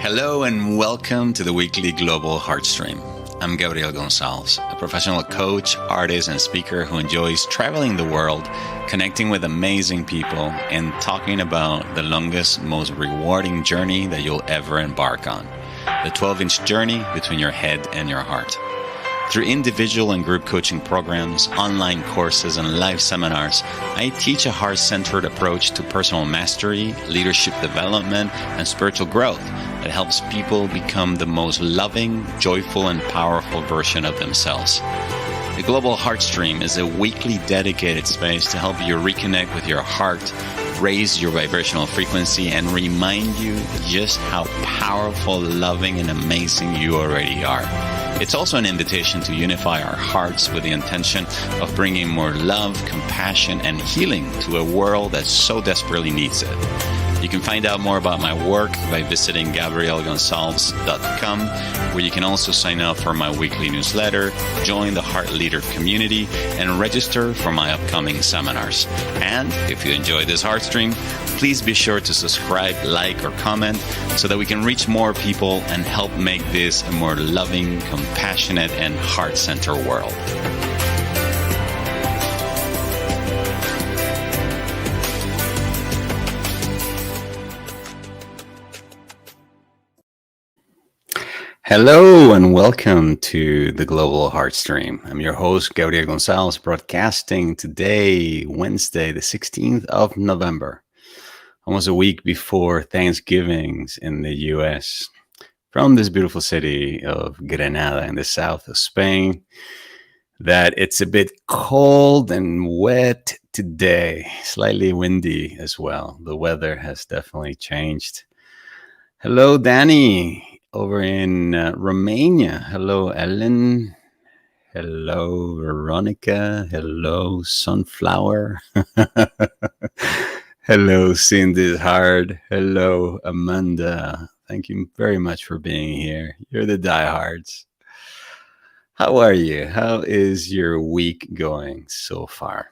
Hello and welcome to the weekly Global Heartstream. I'm Gabriel Gonzalez, a professional coach, artist, and speaker who enjoys traveling the world, connecting with amazing people, and talking about the longest, most rewarding journey that you'll ever embark on, the 12-inch journey between your head and your heart. Through individual and group coaching programs, online courses, and live seminars, I teach a heart-centered approach to personal mastery, leadership development, and spiritual growth that helps people become the most loving, joyful, and powerful version of themselves. The Global Heartstream is a weekly dedicated space to help you reconnect with your heart, raise your vibrational frequency, and remind you just how powerful, loving, and amazing you already are. It's also an invitation to unify our hearts with the intention of bringing more love, compassion, and healing to a world that so desperately needs it. You can find out more about my work by visiting gabrielgonzalez.com, where you can also sign up for my weekly newsletter, join the Heart Leader community, and register for my upcoming seminars. And if you enjoy this Heartstream, please be sure to subscribe, like, or comment so that we can reach more people and help make this a more loving, compassionate, and heart-centered world. Hello and welcome to the Global Heartstream. I'm your host, Gabriel Gonzalez, broadcasting today, Wednesday, the 16th of November, almost a week before Thanksgiving's in the U.S. From this beautiful city of Granada in the south of Spain, that it's a bit cold and wet today, slightly windy as well. The weather has definitely changed. Hello, Danny. Over in Romania. Hello, Ellen. Hello, Veronica. Hello, Sunflower. Hello, Cindy's Hard. Hello, Amanda. Thank you very much for being here. You're the diehards. How are you? How is your week going so far?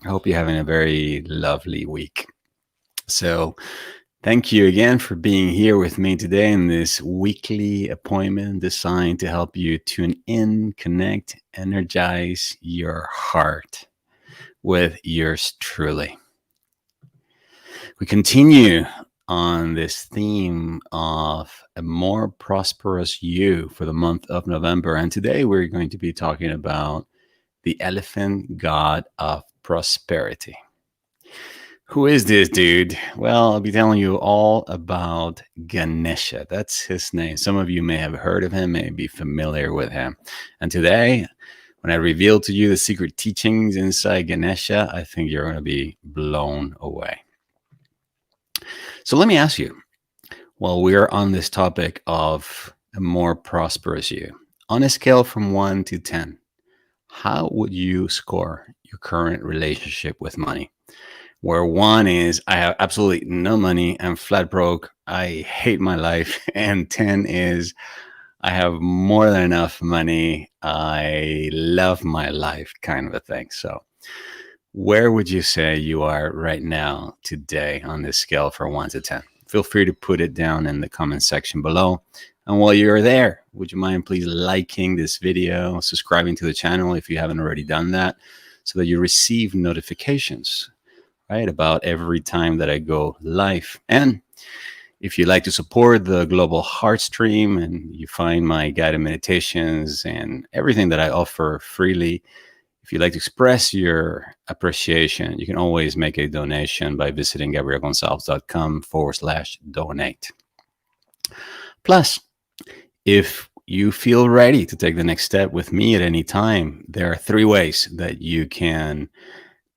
I hope you're having a very lovely week. So, thank you again for being here with me today in this weekly appointment designed to help you tune in, connect, energize your heart with yours truly. We continue on this theme of a more prosperous you for the month of November. And today we're going to be talking about the elephant god of prosperity. Who is this dude? Well, I'll be telling you all about Ganesha. That's his name. Some of you may have heard of him, may be familiar with him. And today, when I reveal to you the secret teachings inside Ganesha, I think you're going to be blown away. So let me ask you, while we're on this topic of a more prosperous you, on a scale from 1 to 10, how would you score your current relationship with money? Where 1 is, I have absolutely no money, I'm flat broke, I hate my life. And 10 is, I have more than enough money, I love my life, kind of a thing. So where would you say you are right now today on this scale from 1 to 10? Feel free to put it down in the comment section below. And while you're there, would you mind please liking this video, subscribing to the channel if you haven't already done that, so that you receive notifications, right, about every time that I go live. And if you'd like to support the Global Heartstream and you find my guided meditations and everything that I offer freely, if you'd like to express your appreciation, you can always make a donation by visiting gabrielgonzalez.com/donate. Plus, if you feel ready to take the next step with me at any time, there are 3 ways that you can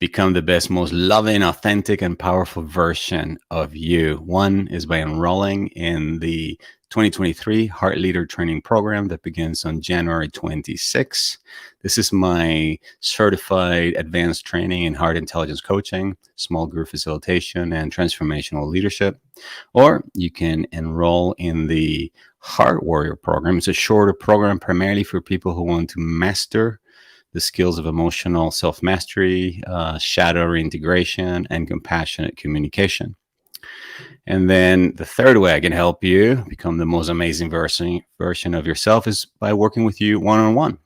become the best, most loving, authentic, and powerful version of you. 1 is by enrolling in the 2023 Heart Leader Training Program that begins on January 26. This is my certified advanced training in heart intelligence coaching, small group facilitation, and transformational leadership. Or you can enroll in the Heart Warrior Program. It's a shorter program primarily for people who want to master the skills of emotional self-mastery, shadow reintegration, and compassionate communication. And then the third way I can help you become the most amazing version of yourself is by working with you one on one.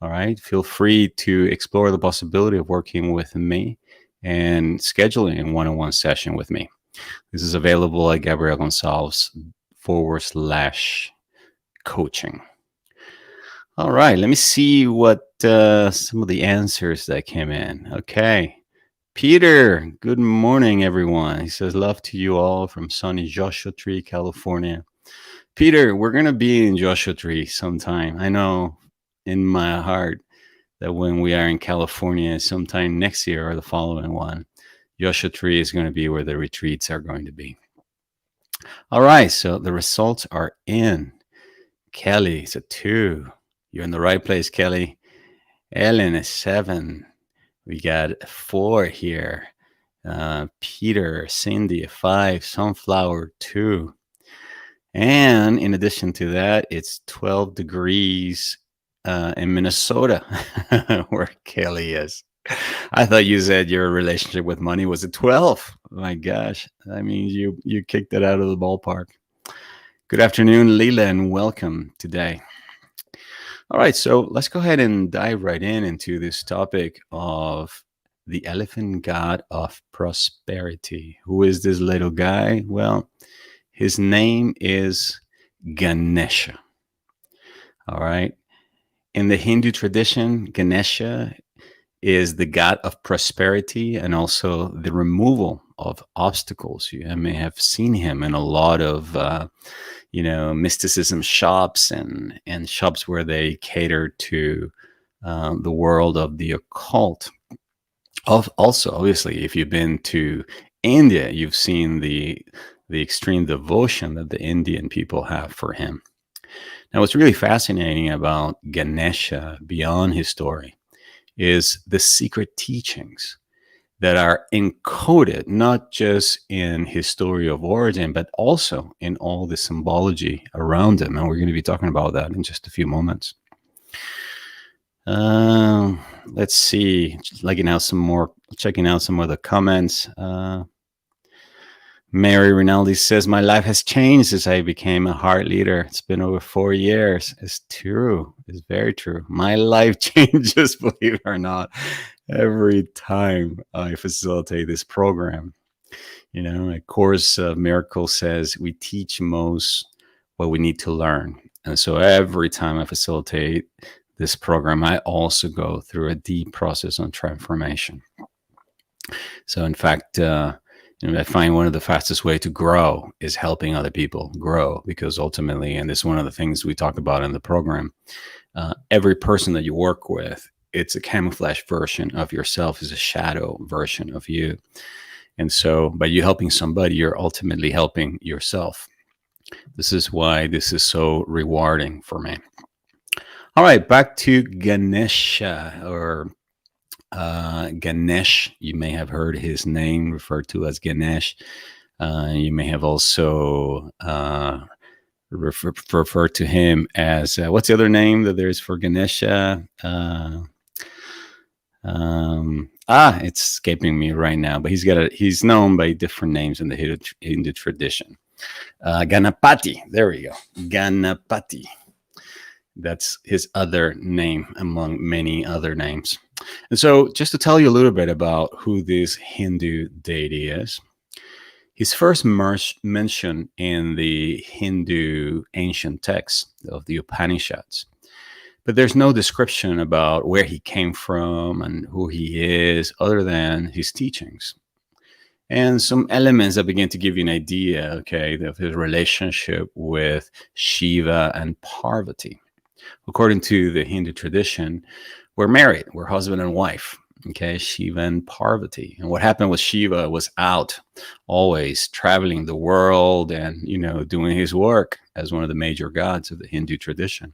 All right. Feel free to explore the possibility of working with me and scheduling a one on one session with me. This is available at Gabriel Gonzalez /coaching. All right. Let me see what some of the answers that came in. Okay. Peter, good morning, everyone. He says, love to you all from sunny Joshua Tree, California. Peter, we're going to be in Joshua Tree sometime. I know in my heart that when we are in California sometime next year or the following one, Joshua Tree is going to be where the retreats are going to be. All right, so the results are in. Kelly is a 2. You're in the right place, Kelly. Ellen is 7. We got a 4 here. Peter, Cindy, a 5. Sunflower, 2. And in addition to that, it's 12 degrees in Minnesota, where Kelly is. I thought you said your relationship with money was at 12. My gosh, that means you kicked it out of the ballpark. Good afternoon, Leila, and welcome today. All right, so let's go ahead and dive right into this topic of the elephant god of prosperity. Who is this little guy? Well, his name is Ganesha. All right. In the Hindu tradition, Ganesha is the god of prosperity and also the removal of obstacles. You may have seen him in a lot of mysticism shops and shops where they cater to the world of the occult. Also, obviously, if you've been to India, you've seen the extreme devotion that the Indian people have for him. Now, what's really fascinating about Ganesha beyond his story is the secret teachings that are encoded not just in his story of origin, but also in all the symbology around him. And we're going to be talking about that in just a few moments. Let's see, checking out some more of the comments. Mary Rinaldi says, my life has changed since I became a heart leader. It's been over 4 years. It's true. It's very true. My life changes, believe it or not, every time I facilitate this program. A Course of Miracles says we teach most what we need to learn. And so every time I facilitate this program, I also go through a deep process on transformation. So in fact, I find one of the fastest way to grow is helping other people grow, because ultimately, and this is one of the things we talk about in the program, every person that you work with, it's a camouflage version of yourself, is a shadow version of you. And so by you helping somebody, you're ultimately helping yourself. This is why this is so rewarding for me. All right, back to Ganesha, or Ganesh. You may have heard his name referred to as Ganesh. You may have also referred to him as what's the other name that there's for Ganesha? It's escaping me right now, but he's known by different names in the Hindu tradition. Ganapati. There we go. Ganapati. That's his other name among many other names. And so just to tell you a little bit about who this Hindu deity is, he's first mentioned in the Hindu ancient texts of the Upanishads. But there's no description about where he came from and who he is other than his teachings. And some elements that begin to give you an idea, okay, of his relationship with Shiva and Parvati. According to the Hindu tradition, we're married, we're husband and wife, okay, Shiva and Parvati. And what happened with Shiva was out, always traveling the world and, doing his work as one of the major gods of the Hindu tradition.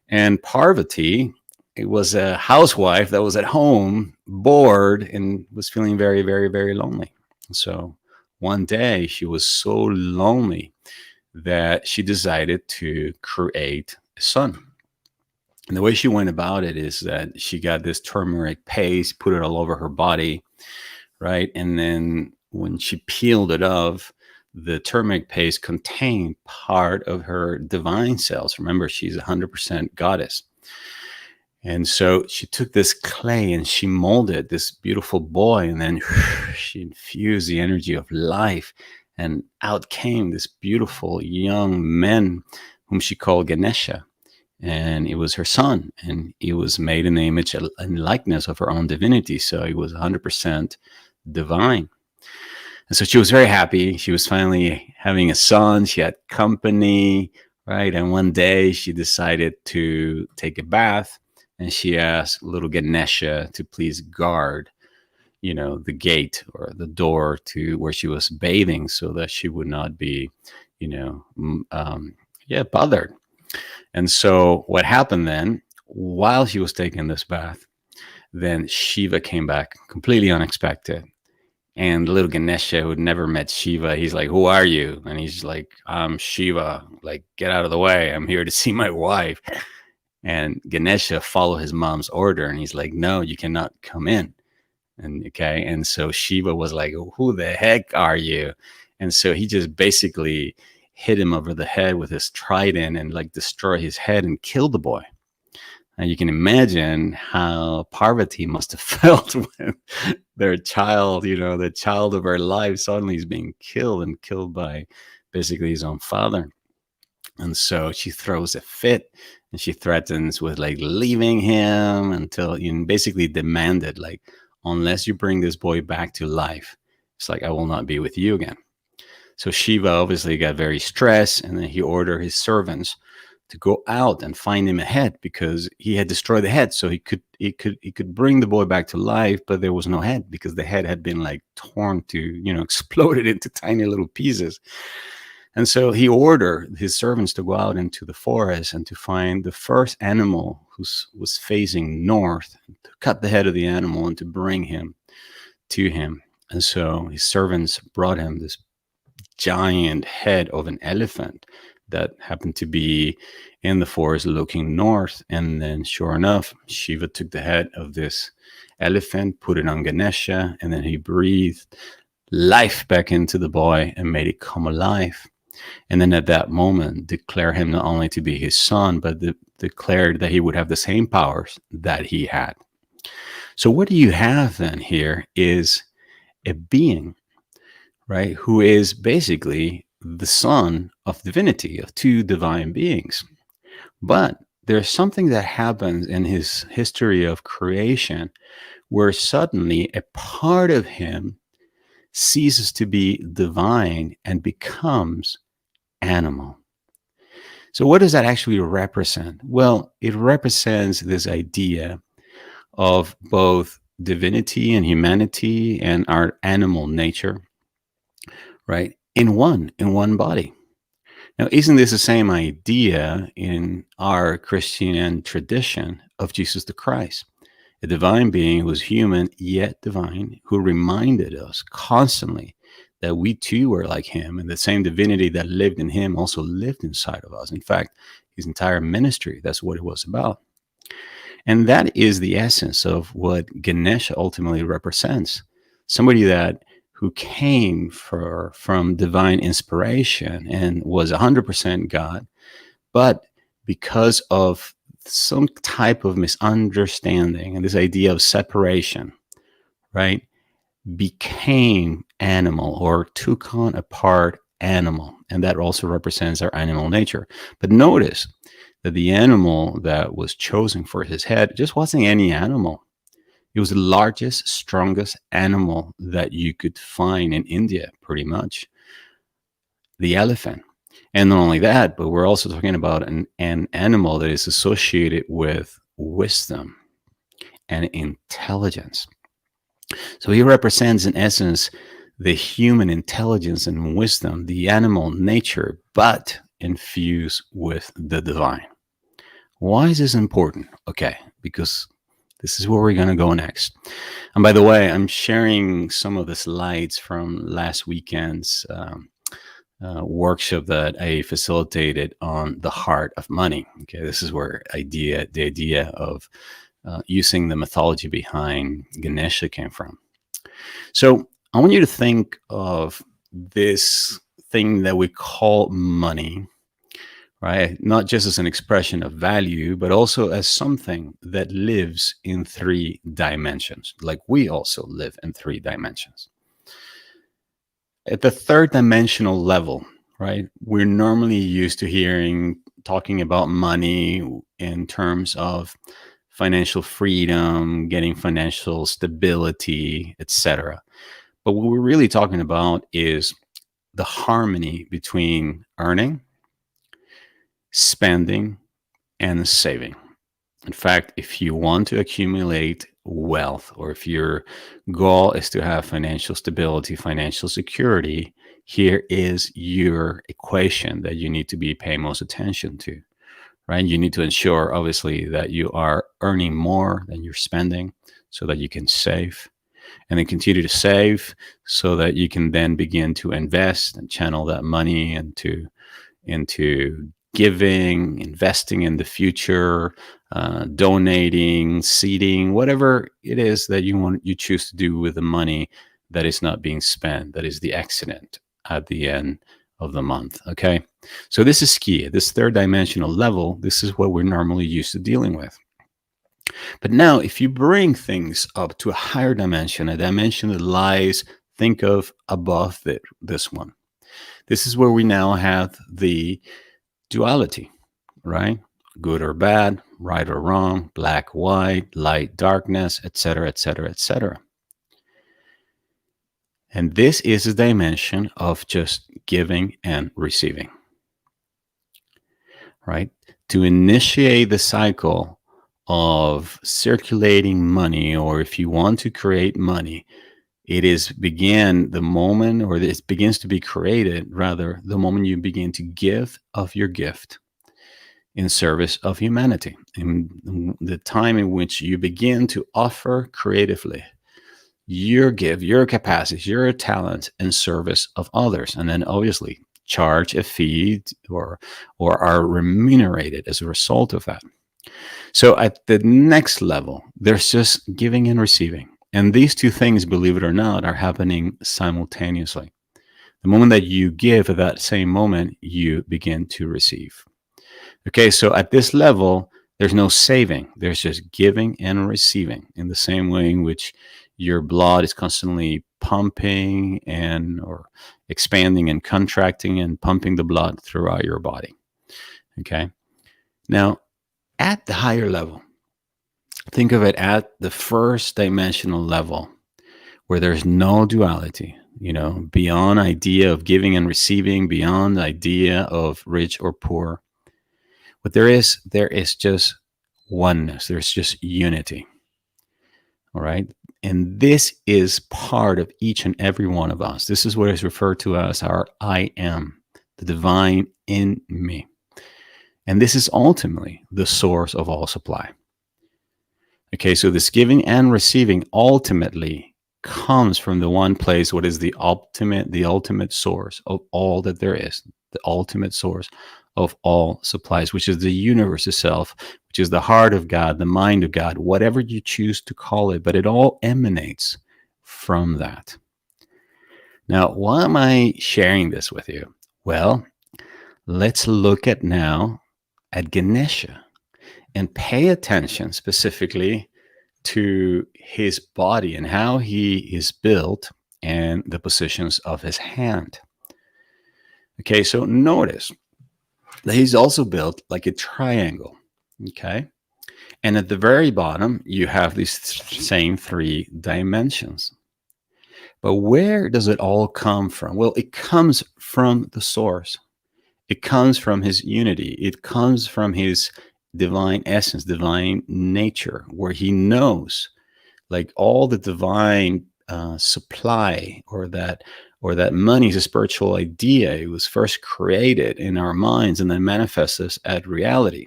And Parvati, it was a housewife that was at home, bored, and was feeling very, very, very lonely. So one day she was so lonely that she decided to create a son. And the way she went about it is that she got this turmeric paste, put it all over her body, right? And then when she peeled it off, the turmeric paste contained part of her divine cells. Remember, she's 100% goddess. And so she took this clay and she molded this beautiful boy, and then she infused the energy of life, and out came this beautiful young man whom she called Ganesha. And it was her son, and he was made in the image and likeness of her own divinity. So he was 100% divine. And so she was very happy. She was finally having a son. She had company, right? And one day she decided to take a bath, and she asked little Ganesha to please guard, the gate or the door to where she was bathing, so that she would not be, bothered. And so what happened then, while she was taking this bath, then Shiva came back completely unexpected. And little Ganesha, who had never met Shiva, he's like, "Who are you?" And he's like, "I'm Shiva. Like, get out of the way. I'm here to see my wife." And Ganesha followed his mom's order, and he's like, "No, you cannot come in." And so Shiva was like, "Who the heck are you?" And so he just basically hit him over the head with his trident and like destroy his head and kill the boy. And you can imagine how Parvati must have felt when their child, the child of her life, suddenly is being killed, and killed by basically his own father. And so she throws a fit, and she threatens with like leaving him until, basically demanded, like, unless you bring this boy back to life, it's like, I will not be with you again. So Shiva obviously got very stressed, and then he ordered his servants to go out and find him a head, because he had destroyed the head. So he could bring the boy back to life, but there was no head, because the head had been like torn to, exploded into tiny little pieces. And so he ordered his servants to go out into the forest and to find the first animal who was facing north, to cut the head of the animal and to bring him to him. And so his servants brought him this giant head of an elephant that happened to be in the forest looking north. And then, sure enough, Shiva took the head of this elephant, put it on Ganesha, and then he breathed life back into the boy and made it come alive. And then at that moment, declared him not only to be his son, but declared that he would have the same powers that he had. So what you have then here is a being, right, who is basically the son of divinity, of two divine beings. But there's something that happens in his history of creation where suddenly a part of him ceases to be divine and becomes animal. So what does that actually represent? Well, it represents this idea of both divinity and humanity and our animal nature, right? In one body. Now, isn't this the same idea in our Christian tradition of Jesus the Christ? A divine being who was human yet divine, who reminded us constantly that we too were like him, and the same divinity that lived in him also lived inside of us. In fact, his entire ministry, that's what it was about. And that is the essence of what Ganesha ultimately represents. Somebody that who came from divine inspiration and was 100% God, but because of some type of misunderstanding and this idea of separation, right, became animal, or took on a part animal. And that also represents our animal nature. But notice that the animal that was chosen for his head just wasn't any animal. It was the largest, strongest animal that you could find in India, pretty much, the elephant. And not only that, but we're also talking about an animal that is associated with wisdom and intelligence. So he represents, in essence, the human intelligence and wisdom, the animal nature, but infused with the divine. Why is this important? Okay, because this is where we're going to go next. And by the way, I'm sharing some of the slides from last weekend's workshop that I facilitated on the heart of money. Okay, this is where the idea of using the mythology behind Ganesha came from. So I want you to think of this thing that we call money, right? Not just as an expression of value, but also as something that lives in three dimensions, like we also live in three dimensions. At the third dimensional level, right, we're normally used to hearing talking about money in terms of financial freedom, getting financial stability, etc. But what we're really talking about is the harmony between earning, spending, and saving. In fact, if you want to accumulate wealth, or if your goal is to have financial stability, financial security, here is your equation that you need to be paying most attention to, right? You need to ensure, obviously, that you are earning more than you're spending so that you can save, and then continue to save so that you can then begin to invest and channel that money into giving, investing in the future, donating, seeding, whatever it is that you choose to do with the money that is not being spent, that is the excedent at the end of the month. Okay, so this is key. At this third dimensional level, this is what we're normally used to dealing with. But now, if you bring things up to a higher dimension, a dimension that lies, think of above this one. This is where we now have the duality, right? Good or bad, right or wrong, black, white, light, darkness, etc., etc., etc. And this is a dimension of just giving and receiving, right? To initiate the cycle of circulating money, or if you want to create money, it is begin the moment, or it begins to be created rather the moment you begin to give of your gift in service of humanity, in the time in which you begin to offer creatively your gift, your capacities, your talent in service of others, and then obviously charge a fee or are remunerated as a result of that. So at the next level, there's just giving and receiving. And these two things, believe it or not, are happening simultaneously. The moment that you give, at that same moment, you begin to receive. Okay, so at this level, there's no saving. There's just giving and receiving in the same way in which your blood is constantly pumping and or expanding and contracting and pumping the blood throughout your body. Okay. Now, at the higher level, think of it at the first dimensional level where there's no duality, beyond idea of giving and receiving, beyond the idea of rich or poor. But there is just oneness. There's just unity. All right. And this is part of each and every one of us. This is what is referred to as our I am, the divine in me. And this is ultimately the source of all supply. Okay, so this giving and receiving ultimately comes from the one place, what is the ultimate source of all that there is, the ultimate source of all supplies, which is the universe itself, which is the heart of God, the mind of God, whatever you choose to call it, but it all emanates from that. Now, why am I sharing this with you? Well, let's look at Ganesha and pay attention specifically to his body and how he is built and the positions of his hand. Okay, so notice that he's also built like a triangle. Okay, and at the very bottom, you have these same three dimensions. But where does it all come from? Well, it comes from the source. It comes from his unity. It comes from his divine essence, divine nature, where he knows, like all the divine supply, or that money is a spiritual idea. It was first created in our minds and then manifests as reality.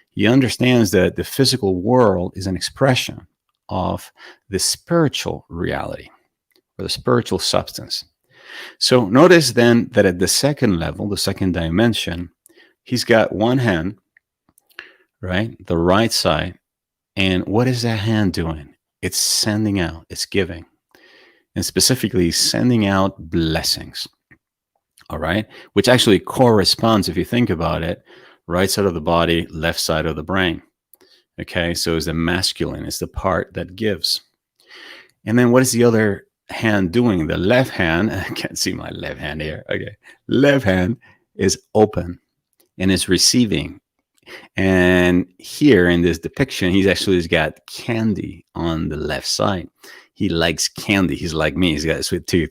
He understands that the physical world is an expression of the spiritual reality, or the spiritual substance. So notice then that at the second level, the second dimension, he's got one hand, right? The right side. And what is that hand doing? It's sending out, it's giving. and specifically sending out blessings. All right. Which actually corresponds, if you think about it, right side of the body, left side of the brain. Okay. So it's the masculine, it's the part that gives. And then what is the other hand doing? The left hand, I can't see my left hand here. Okay. Left hand is open and is receiving. And here in this depiction, he's got candy on the left side. He likes candy. He's like me. He's got sweet tooth.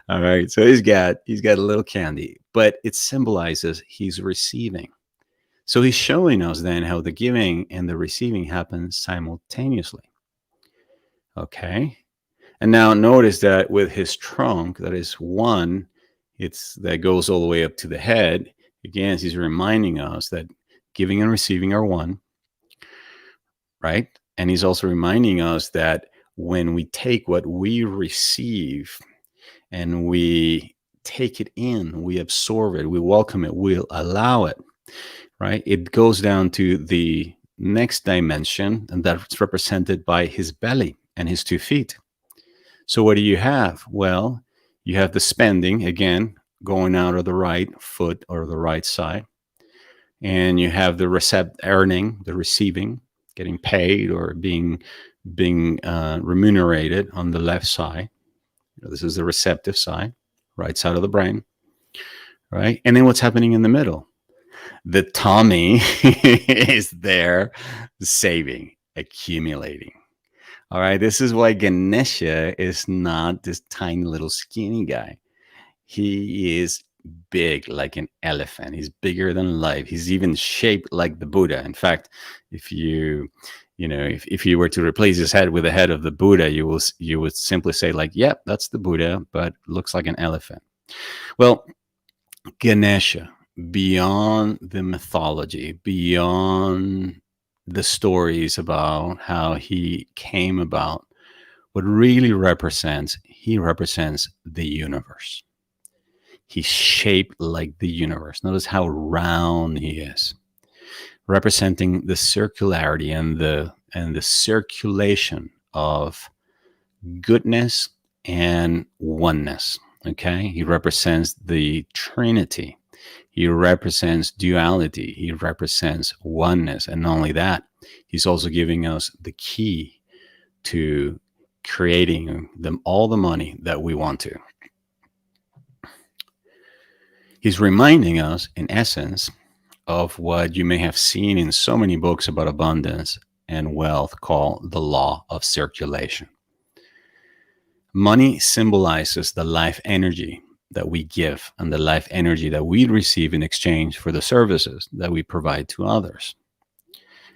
All right. So he's got a little candy, but it symbolizes he's receiving. So he's showing us then how the giving and the receiving happen simultaneously. Okay. And now notice that with his trunk, that is one, that goes all the way up to the head. Again, he's reminding us that giving and receiving are one, right? And he's also reminding us that when we take what we receive and we take it in, we absorb it, we welcome it, we'll allow it, right? It goes down to the next dimension, and that's represented by his belly and his 2 feet. So what do you have? Well, you have the spending, again, going out of the right foot or the right side. And you have the earning, the receiving, getting paid or being remunerated on the left side. This is the receptive side, right side of the brain, right? And then what's happening in the middle? The tummy is there saving, accumulating. All right, this is why Ganesha is not this tiny little skinny guy. He is big like an elephant. He's bigger than life. He's even shaped like the Buddha. In fact, if you were to replace his head with the head of the Buddha, you would simply say like, yep, that's the Buddha, but looks like an elephant. Well, Ganesha, beyond the mythology, beyond the stories about how he came about, what really he represents the universe. He's shaped like the universe. Notice how round he is, representing the circularity and the circulation of goodness and oneness. Okay, he represents the Trinity. He represents duality. He represents oneness. And not only that, he's also giving us the key to creating all the money that we want to. He's reminding us, in essence, of what you may have seen in so many books about abundance and wealth called the law of circulation. Money symbolizes the life energy that we give and the life energy that we receive in exchange for the services that we provide to others.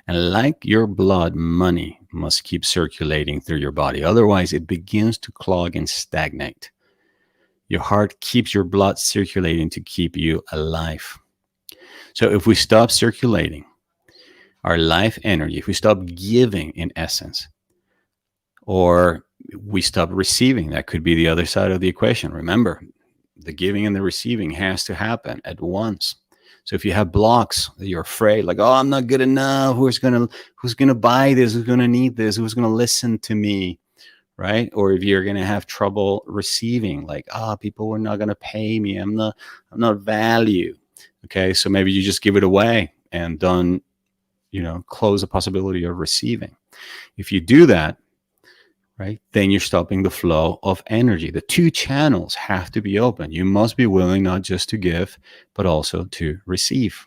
And like your blood, money must keep circulating through your body. Otherwise, it begins to clog and stagnate. Your heart keeps your blood circulating to keep you alive. So if we stop circulating our life energy, if we stop giving in essence, or we stop receiving, that could be the other side of the equation. Remember, the giving and the receiving has to happen at once. So if you have blocks that you're afraid, like, oh, I'm not good enough, who's gonna buy this, who's gonna need this, who's gonna listen to me, right? Or if you're gonna have trouble receiving, like, people are not gonna pay me, I'm not value. Okay, so maybe you just give it away and don't, close the possibility of receiving. If you do that, right, then you're stopping the flow of energy. The two channels have to be open. You must be willing not just to give, but also to receive.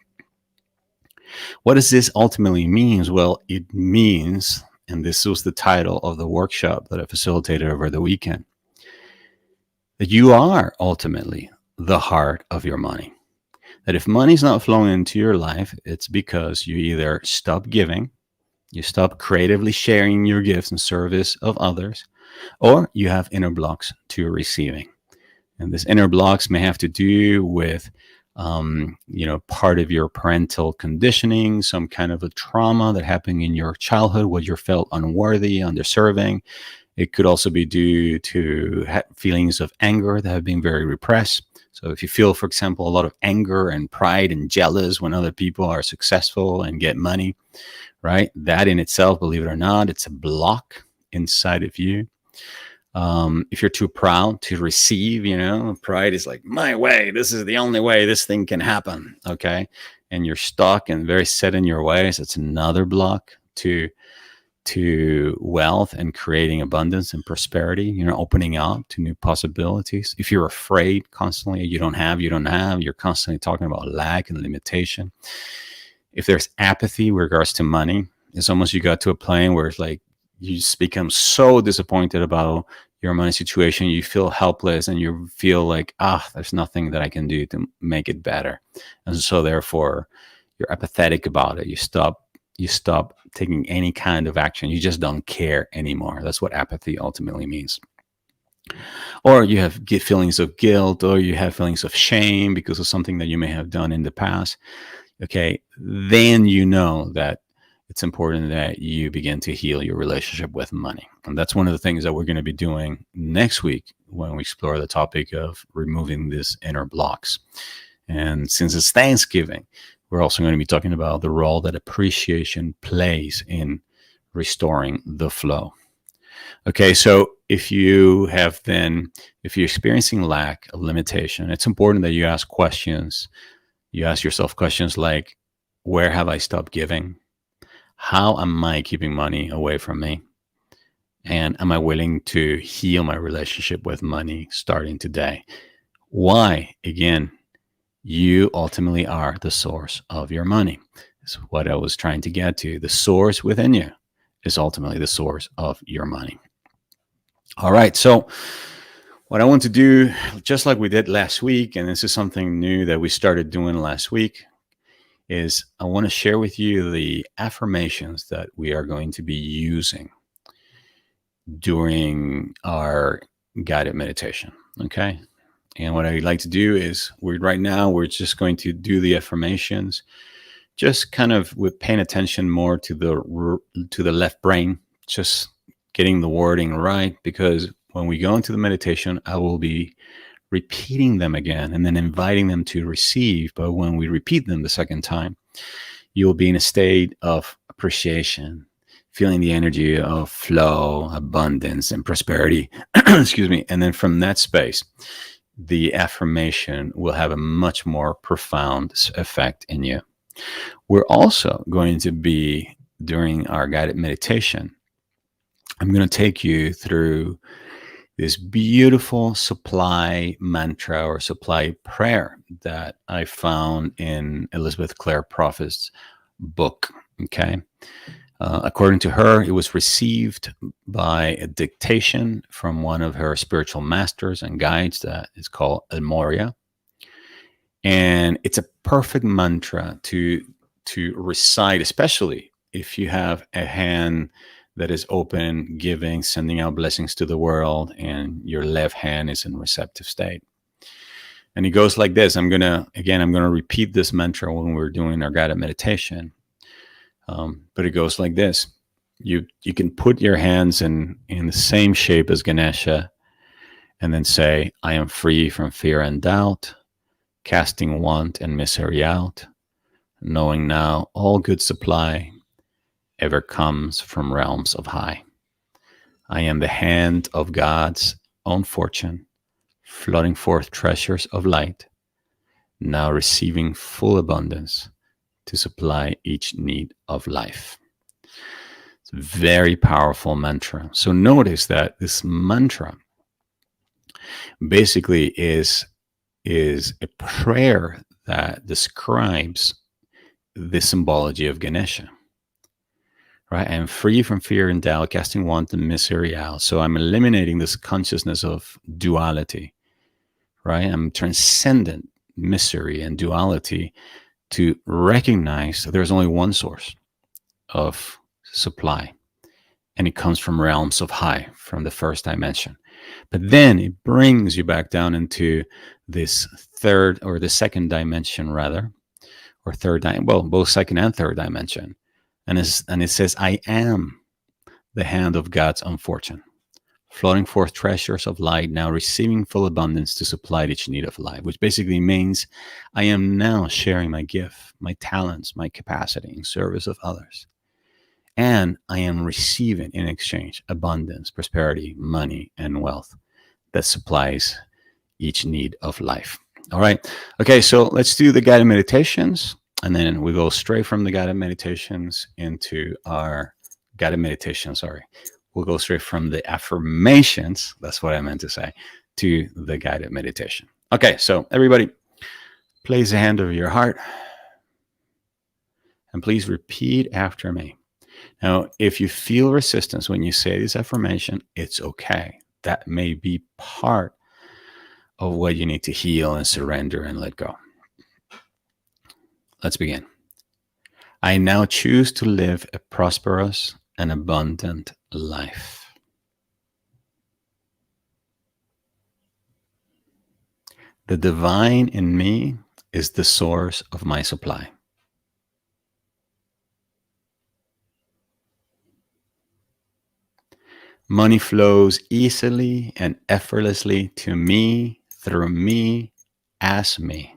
What does this ultimately mean? Well, it means, and this was the title of the workshop that I facilitated over the weekend, that you are ultimately the heart of your money. That if money's not flowing into your life, it's because you either stop giving, you stop creatively sharing your gifts in service of others, or you have inner blocks to receiving. And this inner blocks may have to do with, part of your parental conditioning, some kind of a trauma that happened in your childhood where you felt unworthy, underserving. It could also be due to feelings of anger that have been very repressed. So if you feel, for example, a lot of anger and pride and jealous when other people are successful and get money, right? That in itself, believe it or not, it's a block inside of you. If you're too proud to receive, pride is like, my way, this is the only way this thing can happen. Okay. And you're stuck and very set in your ways. It's another block to wealth and creating abundance and prosperity, opening up to new possibilities. If you're afraid constantly, you don't have, you're constantly talking about lack and limitation. If there's apathy with regards to money, it's almost you got to a plane where it's like you just become so disappointed about your money situation. You feel helpless and you feel like, there's nothing that I can do to make it better. And so therefore you're apathetic about it. You stop taking any kind of action. You just don't care anymore. That's what apathy ultimately means. Or you have feelings of guilt, or you have feelings of shame because of something that you may have done in the past. Okay, then you know that it's important that you begin to heal your relationship with money. And that's one of the things that we're going to be doing next week when we explore the topic of removing these inner blocks. And since it's Thanksgiving, we're also going to be talking about the role that appreciation plays in restoring the flow. Okay, so if you're experiencing lack of limitation, it's important that you ask questions. You ask yourself questions like, where have I stopped giving? How am I keeping money away from me? And am I willing to heal my relationship with money starting today? Why? Again, you ultimately are the source of your money. That's what I was trying to get to. The source within you is ultimately the source of your money. All right. So what I want to do, just like we did last week, and this is something new that we started doing last week, is I want to share with you the affirmations that we are going to be using during our guided meditation. Okay. And what I'd like to do is we're just going to do the affirmations, just kind of with paying attention more to the left brain, just getting the wording right, because when we go into the meditation, I will be repeating them again and then inviting them to receive. But when we repeat them the second time, you'll be in a state of appreciation, feeling the energy of flow, abundance, and prosperity. Excuse me. And then from that space, the affirmation will have a much more profound effect in you. We're also going to be, during our guided meditation, I'm going to take you through this beautiful supply mantra or supply prayer that I found in Elizabeth Clare Prophet's book. Okay. According to her, it was received by a dictation from one of her spiritual masters and guides that is called El Moria. And it's a perfect mantra to recite, especially if you have a hand that is open, giving, sending out blessings to the world, and your left hand is in receptive state. And it goes like this. I'm going to repeat this mantra when we're doing our guided meditation. But it goes like this. You can put your hands in the same shape as Ganesha and then say, I am free from fear and doubt, casting want and misery out, knowing now all good supply ever comes from realms of high. I am the hand of God's own fortune, flooding forth treasures of light, now receiving full abundance to supply each need of life. It's a very powerful mantra. So notice that this mantra basically is a prayer that describes the symbology of Ganesha. Right? I am free from fear and doubt, casting want and misery out. So I'm eliminating this consciousness of duality. Right? I'm transcendent misery and duality to recognize that there's only one source of supply, and it comes from realms of high, from the first dimension. But then it brings you back down into this third, or the second dimension rather, or both second and third dimension. And it says, I am the hand of God's own fortune, floating forth treasures of light, now receiving full abundance to supply each need of life, which basically means I am now sharing my gift, my talents, my capacity in service of others. and I am receiving in exchange abundance, prosperity, money, and wealth that supplies each need of life. All right. Okay, so let's do the guided meditations, and then we go straight from the guided meditations into our guided meditation. Sorry. We'll go straight from the affirmations. That's what I meant to say, to the guided meditation. Okay, so everybody, place a hand over your heart and please repeat after me. Now, if you feel resistance when you say this affirmation, it's okay. That may be part of what you need to heal and surrender and let go. Let's begin. I now choose to live a prosperous and abundant life. The divine in me is the source of my supply. Money flows easily and effortlessly to me, through me, as me.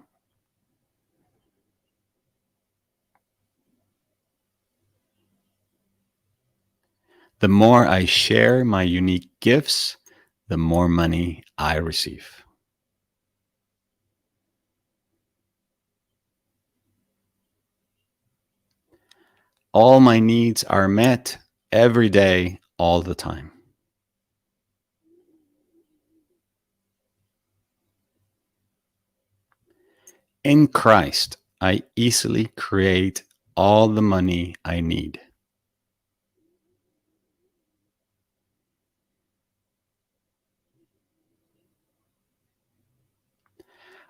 The more I share my unique gifts, the more money I receive. All my needs are met every day, all the time. In Christ, I easily create all the money I need.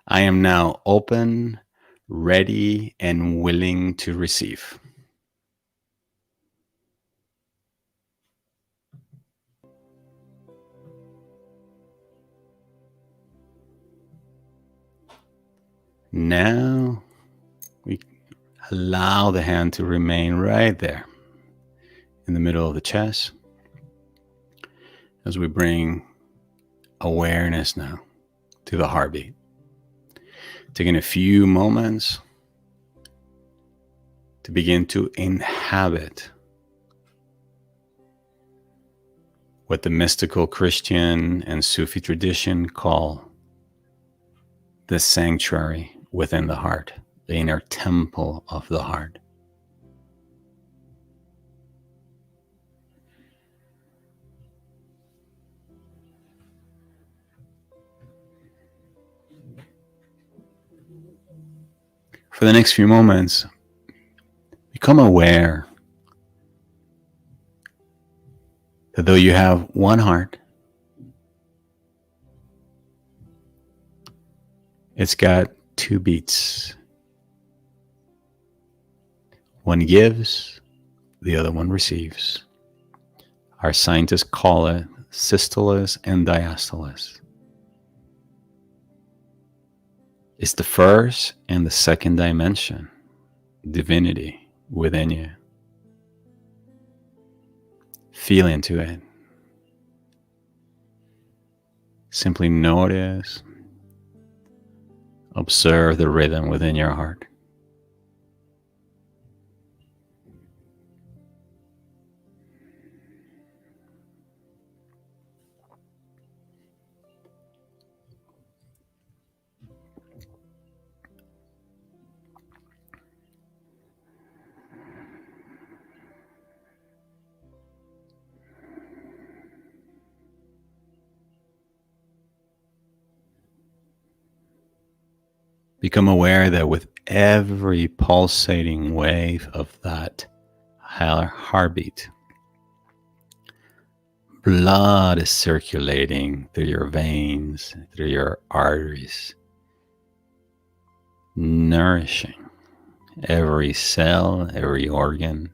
I am now open, ready, and willing to receive. Now we allow the hand to remain right there in the middle of the chest as we bring awareness now to the heartbeat. Taking a few moments to begin to inhabit what the mystical Christian and Sufi tradition call the sanctuary within the heart, the inner temple of the heart. For the next few moments, become aware that though you have one heart, it's got two beats. One gives, the other one receives. Our scientists call it systoles and diastoles. It's the first and the second dimension, divinity within you. Feel into it. Simply notice, observe the rhythm within your heart. Become aware that with every pulsating wave of that heartbeat, blood is circulating through your veins, through your arteries, nourishing every cell, every organ.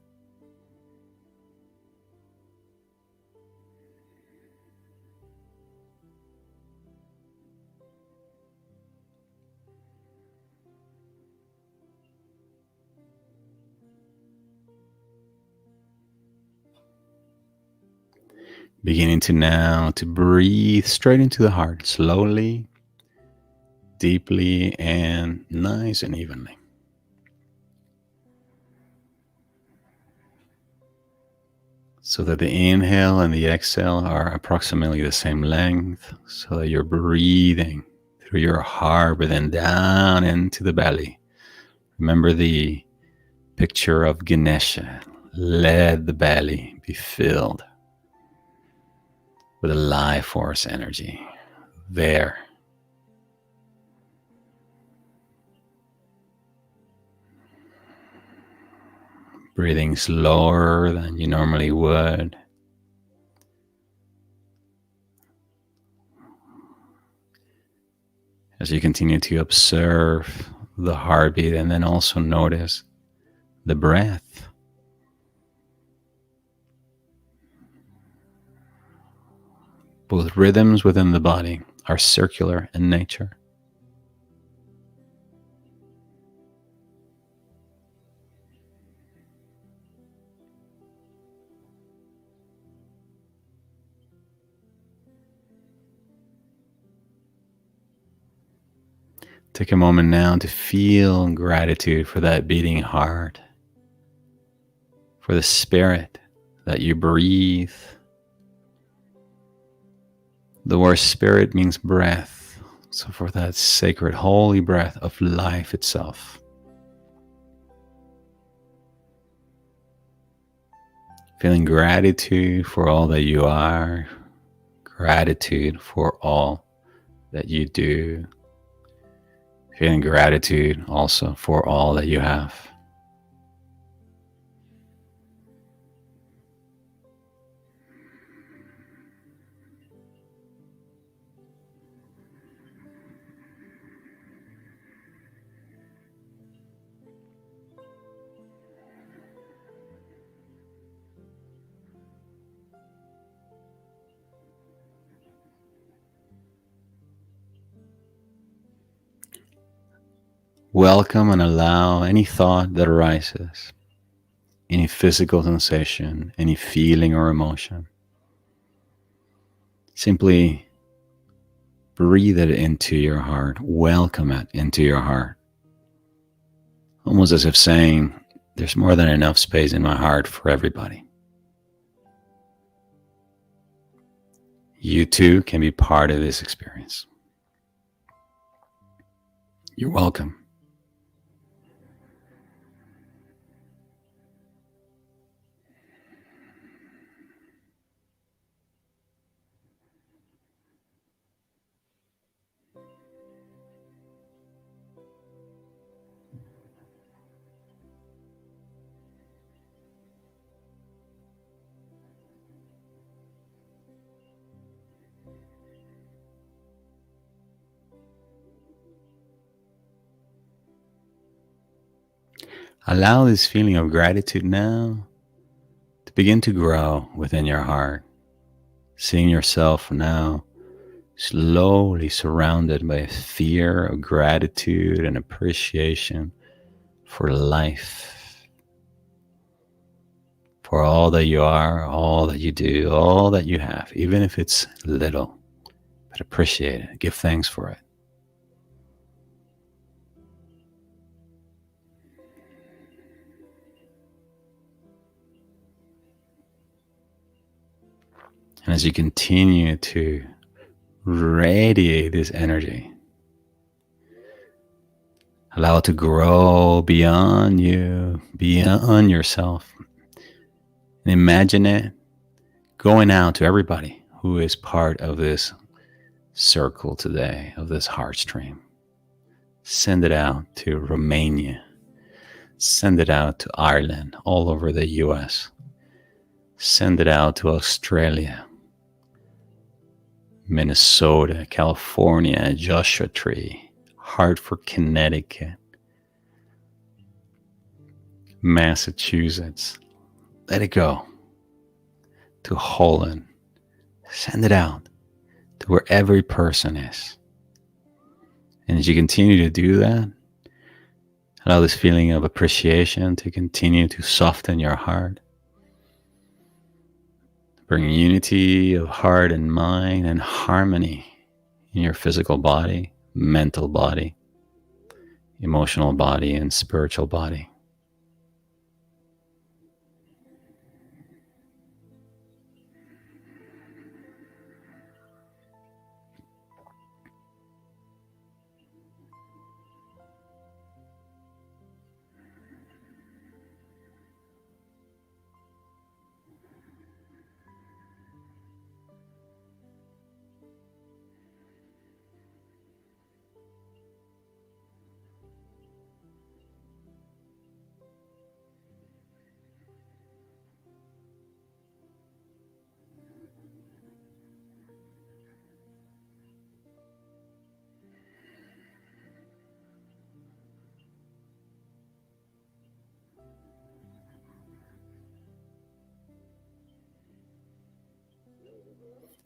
Beginning to now to breathe straight into the heart, slowly, deeply, and nice and evenly. so that the inhale and the exhale are approximately the same length, so that you're breathing through your heart, but then down into the belly. Remember the picture of Ganesha. Let the belly be filled with a life force energy. There. Breathing slower than you normally would. As you continue to observe the heartbeat and then also notice the breath. Both rhythms within the body are circular in nature. Take a moment now to feel gratitude for that beating heart, for the spirit that you breathe. The word spirit means breath, so for that sacred, holy breath of life itself. Feeling gratitude for all that you are, gratitude for all that you do, feeling gratitude also for all that you have. Welcome and allow any thought that arises, any physical sensation, any feeling or emotion. Simply breathe it into your heart, welcome it into your heart. Almost as if saying, there's more than enough space in my heart for everybody. You too can be part of this experience. You're welcome. Allow this feeling of gratitude now to begin to grow within your heart, seeing yourself now slowly surrounded by a fear of gratitude and appreciation for life, for all that you are, all that you do, all that you have, even if it's little, but appreciate it, give thanks for it. And as you continue to radiate this energy, allow it to grow beyond you, beyond yourself. And imagine it going out to everybody who is part of this circle today, of this Heartstream. Send it out to Romania. Send it out to Ireland, all over the US. Send it out to Australia, Minnesota, California, Joshua Tree, Hartford, Connecticut, Massachusetts. Let it go to Holland. Send it out to where every person is. And as you continue to do that, allow this feeling of appreciation to continue to soften your heart. Bring unity of heart and mind and harmony in your physical body, mental body, emotional body, and spiritual body.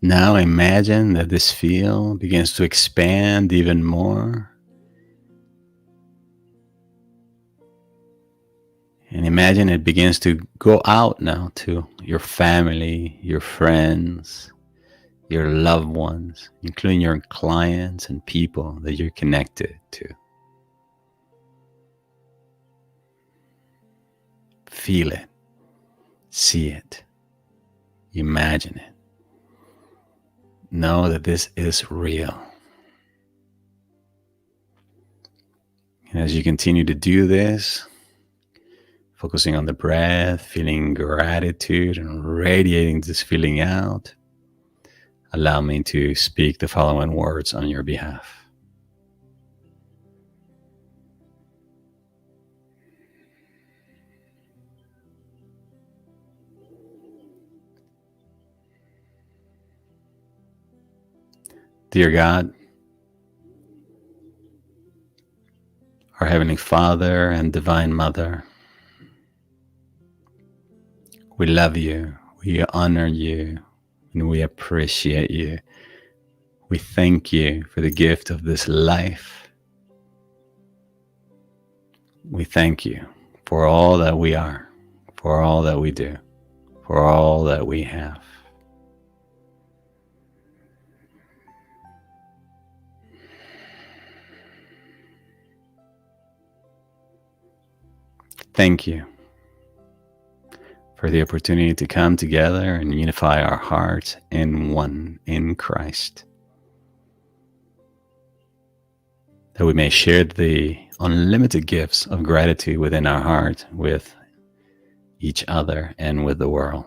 Now imagine that this field begins to expand even more. And imagine it begins to go out now to your family, your friends, your loved ones, including your clients and people that you're connected to. Feel it, see it, imagine it. Know that this is real. And as you continue to do this, focusing on the breath, feeling gratitude and radiating this feeling out, allow me to speak the following words on your behalf. Dear God, our Heavenly Father and Divine Mother, we love you, we honor you, and we appreciate you. We thank you for the gift of this life. We thank you for all that we are, for all that we do, for all that we have. Thank you for the opportunity to come together and unify our hearts in one in Christ, that we may share the unlimited gifts of gratitude within our heart with each other and with the world.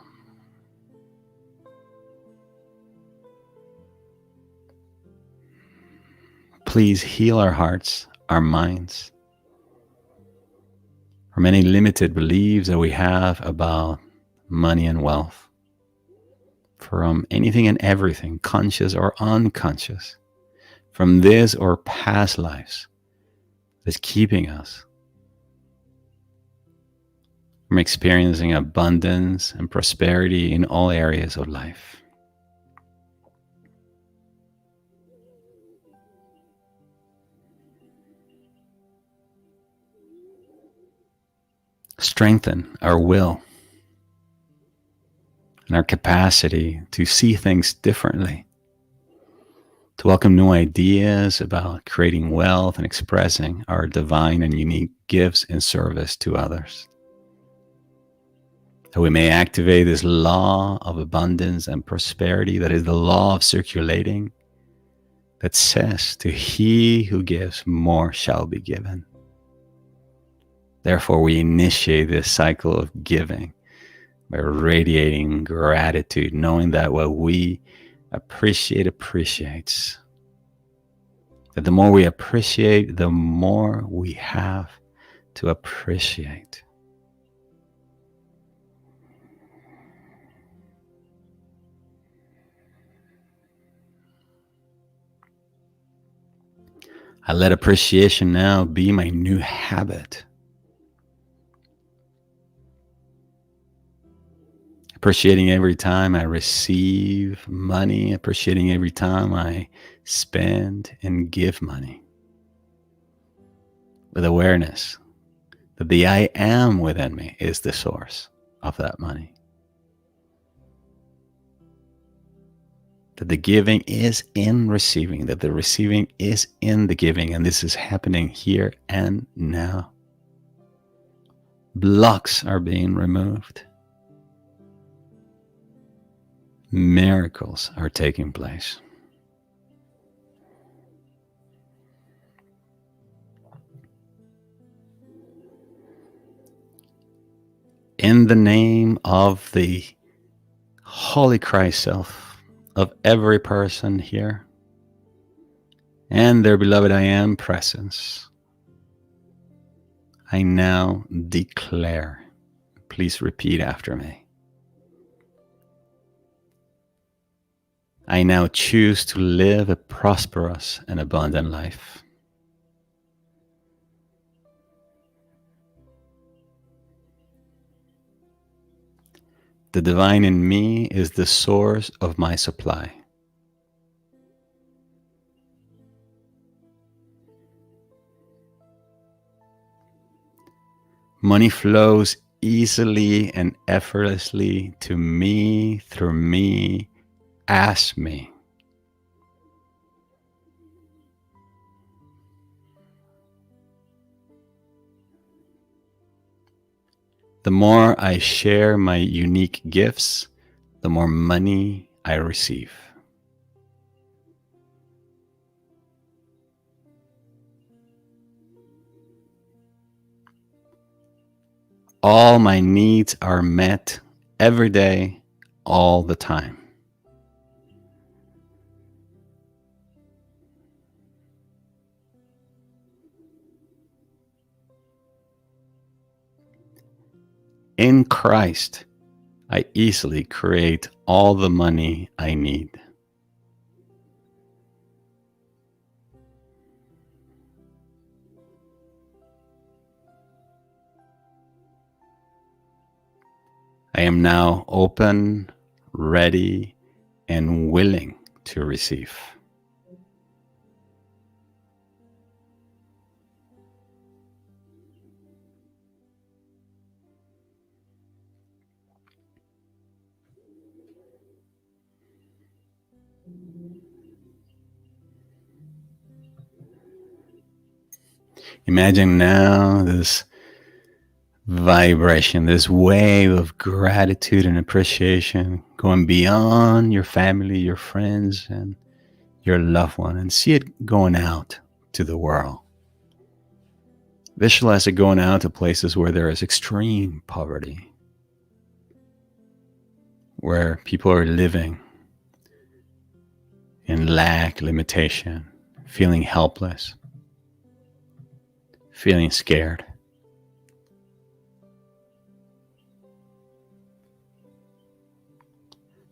Please heal our hearts, our minds, from any limited beliefs that we have about money and wealth, from anything and everything, conscious or unconscious, from this or past lives that's keeping us from experiencing abundance and prosperity in all areas of life. Strengthen our will and our capacity to see things differently, to welcome new ideas about creating wealth and expressing our divine and unique gifts in service to others. That we may activate this law of abundance and prosperity, that is the law of circulating, that says, to he who gives, more shall be given. Therefore, we initiate this cycle of giving by radiating gratitude, knowing that what we appreciate appreciates. That the more we appreciate, the more we have to appreciate. I let appreciation now be my new habit. Appreciating every time I receive money, appreciating every time I spend and give money. With awareness that the I am within me is the source of that money. That the giving is in receiving, that the receiving is in the giving, and this is happening here and now. Blocks are being removed. Miracles are taking place. In the name of the Holy Christ self of every person here and their beloved I am presence, I now declare, please repeat after me. I now choose to live a prosperous and abundant life. The divine in me is the source of my supply. Money flows easily and effortlessly to me, through me, as me. The more I share my unique gifts, the more money I receive. All my needs are met every day, all the time. In Christ, I easily create all the money I need. I am now open, ready, and willing to receive. Imagine now this vibration, this wave of gratitude and appreciation going beyond your family, your friends, and your loved one, and see it going out to the world. Visualize it going out to places where there is extreme poverty, where people are living in lack, limitation, feeling helpless, feeling scared.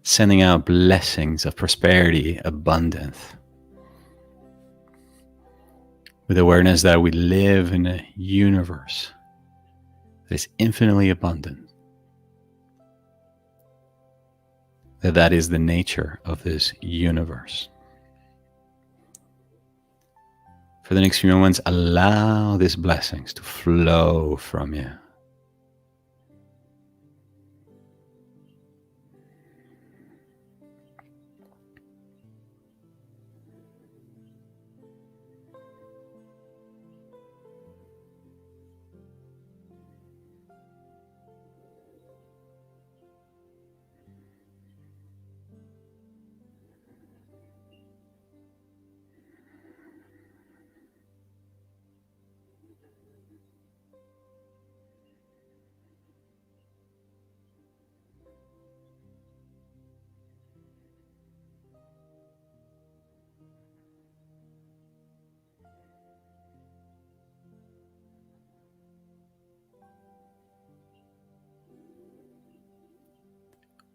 Sending out blessings of prosperity, abundance, with awareness that we live in a universe that is infinitely abundant, that is the nature of this universe. For the next few moments, allow these blessings to flow from you.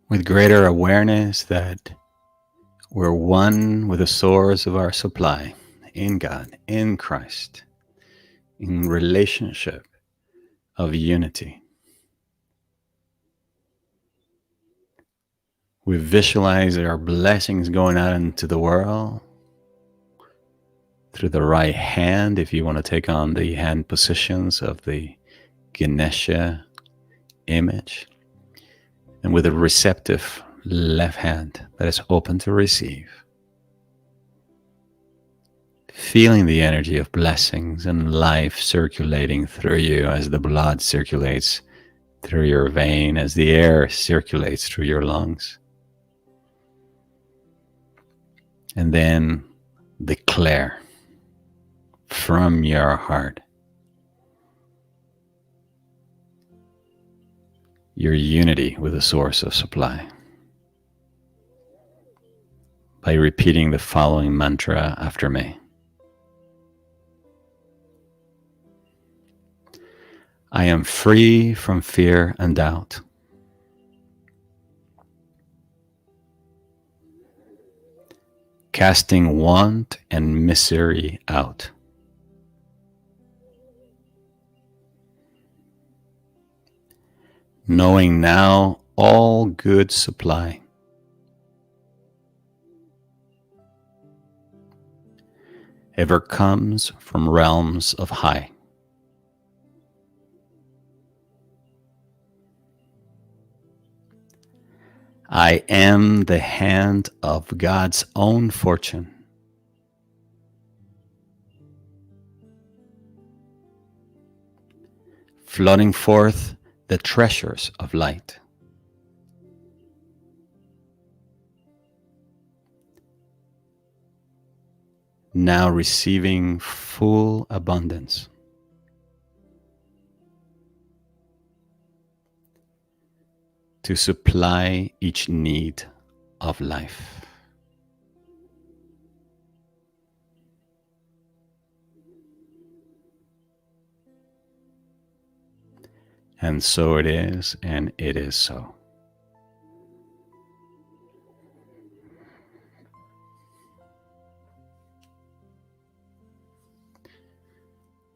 With greater awareness that we're one with the source of our supply, in God, in Christ, in relationship of unity. We visualize our blessings going out into the world through the right hand, if you want to take on the hand positions of the Ganesha image, and with a receptive left hand that is open to receive. Feeling the energy of blessings and life circulating through you as the blood circulates through your vein, as the air circulates through your lungs. And then declare from your heart your unity with the source of supply by repeating the following mantra after me. I am free from fear and doubt. Casting want and misery out. Knowing now all good supply. Ever comes from realms of high. I am the hand of God's own fortune. Flooding forth the treasures of light. Now receiving full abundance. To supply each need of life. And so it is, and it is so.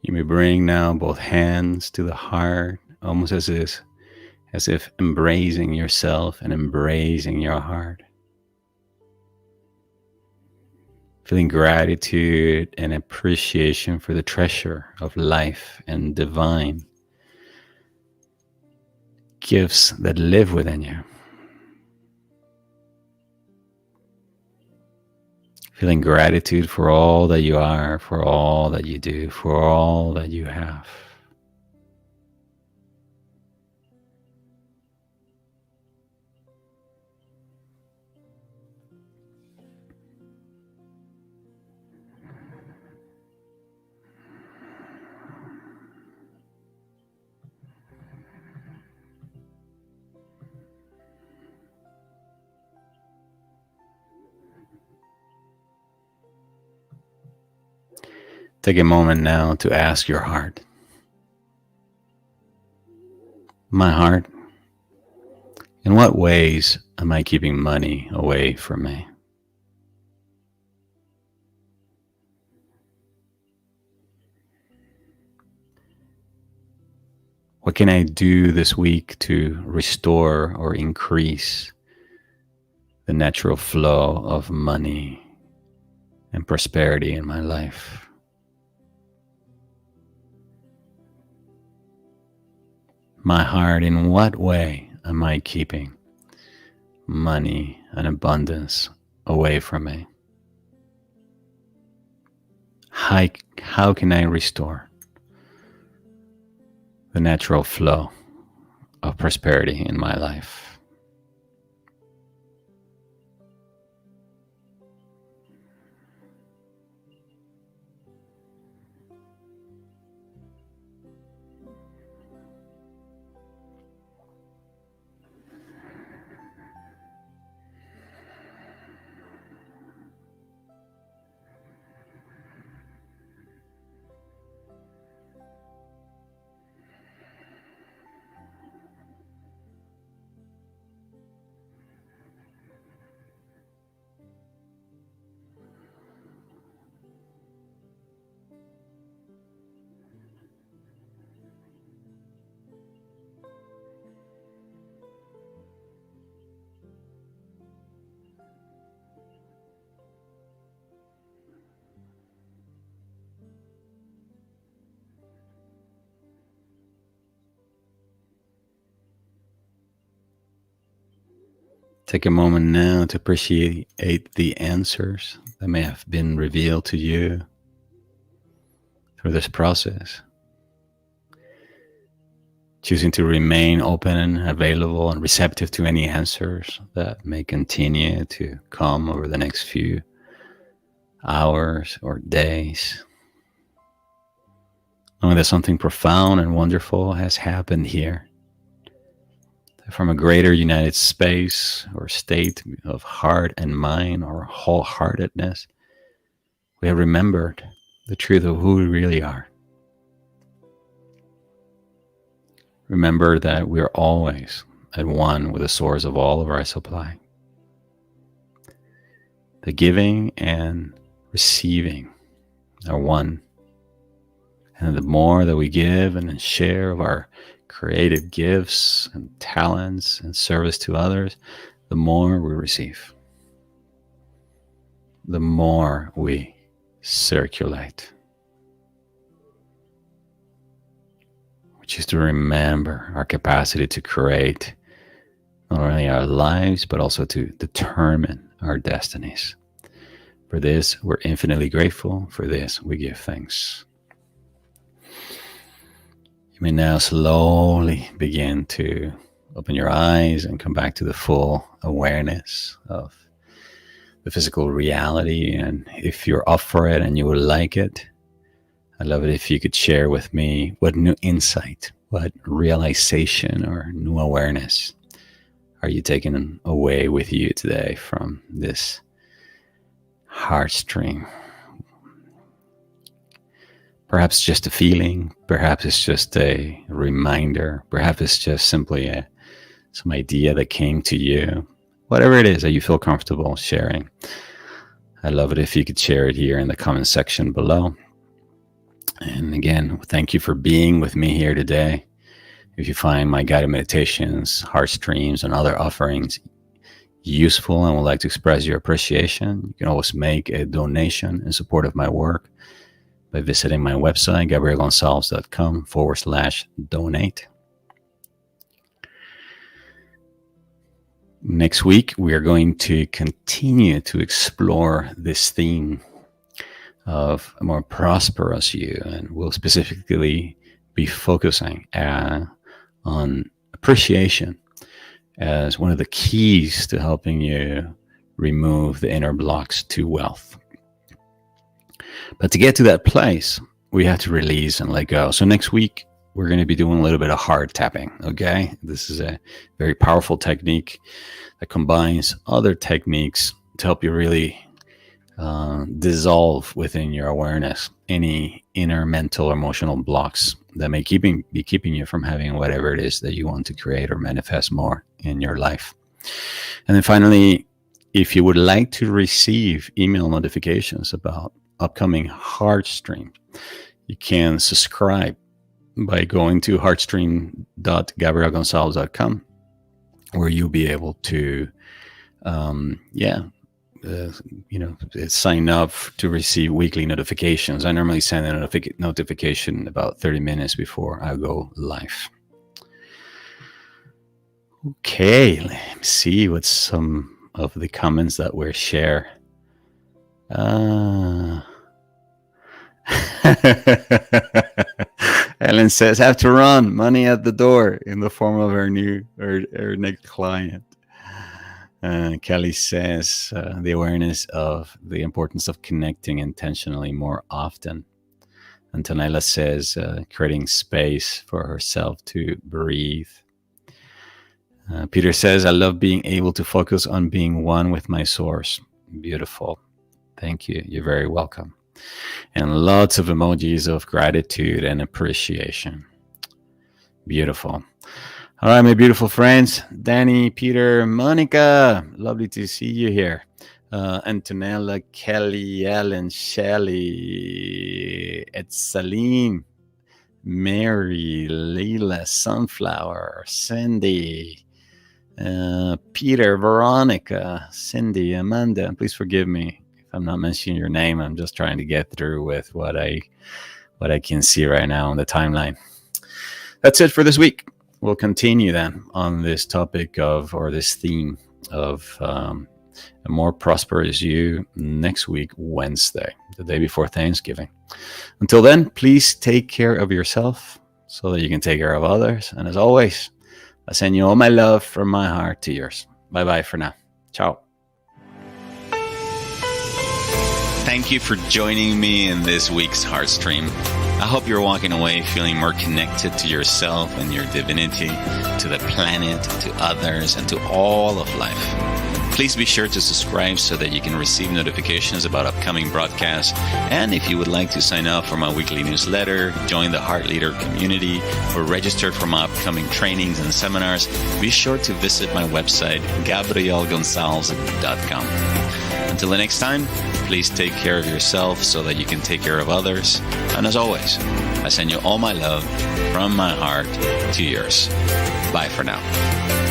You may bring now both hands to the heart, almost as if embracing yourself and embracing your heart. Feeling gratitude and appreciation for the treasure of life and divine gifts that live within you. Feeling gratitude for all that you are, for all that you do, for all that you have. Take a moment now to ask your heart. My heart, in what ways am I keeping money away from me? What can I do this week to restore or increase the natural flow of money and prosperity in my life? My heart, in what way am I keeping money and abundance away from me? How can I restore the natural flow of prosperity in my life? Take a moment now to appreciate the answers that may have been revealed to you through this process. Choosing to remain open and available and receptive to any answers that may continue to come over the next few hours or days. Knowing that something profound and wonderful has happened here. From a greater united space or state of heart and mind or wholeheartedness, we have remembered the truth of who we really are. Remember that we are always at one with the source of all of our supply. The giving and receiving are one, And the more that we give and share of our creative gifts and talents and service to others, the more we receive, the more we circulate. We choose to remember our capacity to create not only our lives, but also to determine our destinies. For this, we're infinitely grateful. For this, we give thanks. You may now slowly begin to open your eyes and come back to the full awareness of the physical reality. And if you're up for it and you would like it, I'd love it if you could share with me what new insight, what realization or new awareness are you taking away with you today from this Heartstream. Perhaps just a feeling, perhaps it's just a reminder, perhaps it's just simply some idea that came to you. Whatever it is that you feel comfortable sharing, I'd love it if you could share it here in the comment section below. And again, thank you for being with me here today. If you find my guided meditations, Heartstreams, and other offerings useful and would like to express your appreciation, you can always make a donation in support of my work by visiting my website, gabrielgonsalves.com/donate. Next week, we are going to continue to explore this theme of a more prosperous you, and we'll specifically be focusing on appreciation as one of the keys to helping you remove the inner blocks to wealth. But to get to that place, we have to release and let go. So next week, we're going to be doing a little bit of heart tapping, okay? This is a very powerful technique that combines other techniques to help you really dissolve within your awareness any inner mental or emotional blocks that may be keeping you from having whatever it is that you want to create or manifest more in your life. And then finally, if you would like to receive email notifications about upcoming Heartstream, you can subscribe by going to heartstream.gabrielgonsalves.com, where you'll be able to sign up to receive weekly notifications. I normally send a notification about 30 minutes before I go live. Okay, let me see what some of the comments that were shared. Ellen says, have to run, money at the door, in the form of her next client. Kelly says the awareness of the importance of connecting intentionally more often. Antonella says creating space for herself to breathe. Peter says, I love being able to focus on being one with my source. Beautiful. Thank you. You're very welcome. And lots of emojis of gratitude and appreciation. Beautiful. All right, my beautiful friends, Danny, Peter, Monica, lovely to see you here. Antonella, Kelly, Ellen, Shelley, Etsaline, Mary, Leila, Sunflower, Cindy, Peter, Veronica, Cindy, Amanda. Please forgive me if I'm not mentioning your name. I'm just trying to get through with what I can see right now on the timeline. That's it for this week. We'll continue then on this topic or this theme of a more prosperous you next week, Wednesday, the day before Thanksgiving. Until then, please take care of yourself so that you can take care of others. And as always, I send you all my love from my heart to yours. Bye-bye for now. Ciao. Thank you for joining me in this week's Heartstream. I hope you're walking away feeling more connected to yourself and your divinity, to the planet, to others, and to all of life. Please be sure to subscribe so that you can receive notifications about upcoming broadcasts. And if you would like to sign up for my weekly newsletter, join the Heart Leader community, or register for my upcoming trainings and seminars, be sure to visit my website, gabrielgonsalves.com. Until the next time, Please take care of yourself so that you can take care of others. And as always, I send you all my love from my heart to yours. Bye for now.